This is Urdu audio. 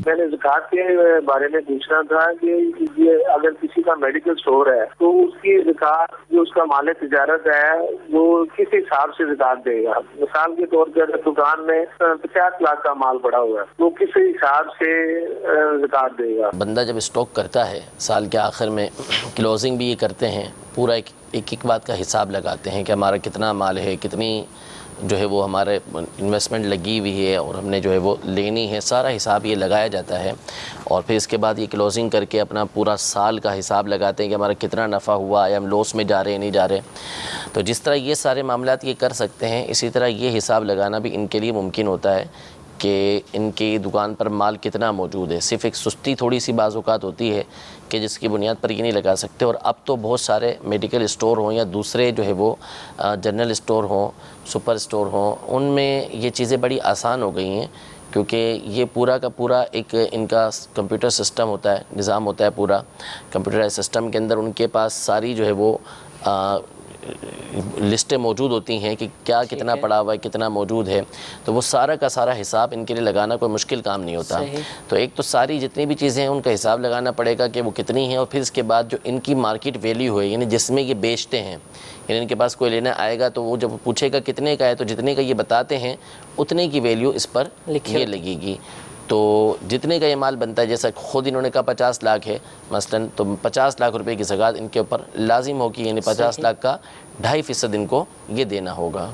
میں نے زکوٰۃ کے بارے میں پوچھنا تھا کہ یہ اگر کسی کا میڈیکل سٹور ہے تو اس کی زکوٰۃ جو اس کا مال تجارت ہے وہ کس حساب سے زکوٰۃ دے گا؟ مثال کے طور پہ اگر دکان میں 50 لاکھ کا مال پڑا ہوا ہے وہ کس حساب سے زکوٰۃ دے گا؟ بندہ جب اسٹاک کرتا ہے سال کے آخر میں کلوزنگ بھی یہ کرتے ہیں، پورا ایک بات کا حساب لگاتے ہیں کہ ہمارا کتنا مال ہے، کتنی جو ہے وہ ہمارے انویسٹمنٹ لگی ہوئی ہے اور ہم نے جو ہے وہ لینی ہے، سارا حساب یہ لگایا جاتا ہے، اور پھر اس کے بعد یہ کلوزنگ کر کے اپنا پورا سال کا حساب لگاتے ہیں کہ ہمارا کتنا نفع ہوا، یا ہم لوس میں جا رہے ہیں نہیں جا رہے۔ تو جس طرح یہ سارے معاملات یہ کر سکتے ہیں، اسی طرح یہ حساب لگانا بھی ان کے لیے ممکن ہوتا ہے کہ ان کی دکان پر مال کتنا موجود ہے۔ صرف ایک سستی تھوڑی سی بعض اوقات ہوتی ہے کہ جس کی بنیاد پر یہ نہیں لگا سکتے، اور اب تو بہت سارے میڈیکل اسٹور ہوں یا دوسرے جو ہے وہ جنرل اسٹور ہوں، سپر اسٹور ہوں، ان میں یہ چیزیں بڑی آسان ہو گئی ہیں، کیونکہ یہ پورا کا پورا ایک ان کا کمپیوٹر سسٹم ہوتا ہے، نظام ہوتا ہے پورا کمپیوٹر سسٹم کے اندر، ان کے پاس ساری جو ہے وہ لسٹیں موجود ہوتی ہیں کہ کیا کتنا پڑا ہوا ہے، کتنا موجود ہے، تو وہ سارا کا سارا حساب ان کے لیے لگانا کوئی مشکل کام نہیں ہوتا۔ تو ایک تو ساری جتنی بھی چیزیں ہیں ان کا حساب لگانا پڑے گا کہ وہ کتنی ہیں، اور پھر اس کے بعد جو ان کی مارکیٹ ویلیو ہے، یعنی جس میں یہ بیچتے ہیں، یعنی ان کے پاس کوئی لینا آئے گا تو وہ جب پوچھے گا کتنے کا ہے، تو جتنے کا یہ بتاتے ہیں اتنے کی ویلیو اس پر یہ لگے گی۔ تو جتنے کا یہ مال بنتا ہے، جیسا خود انہوں نے کہا 50 لاکھ ہے مثلاً، تو 50 لاکھ روپے کی زکوٰۃ ان کے اوپر لازم ہوگی، یعنی 50 لاکھ کا 2.5% ان کو یہ دینا ہوگا۔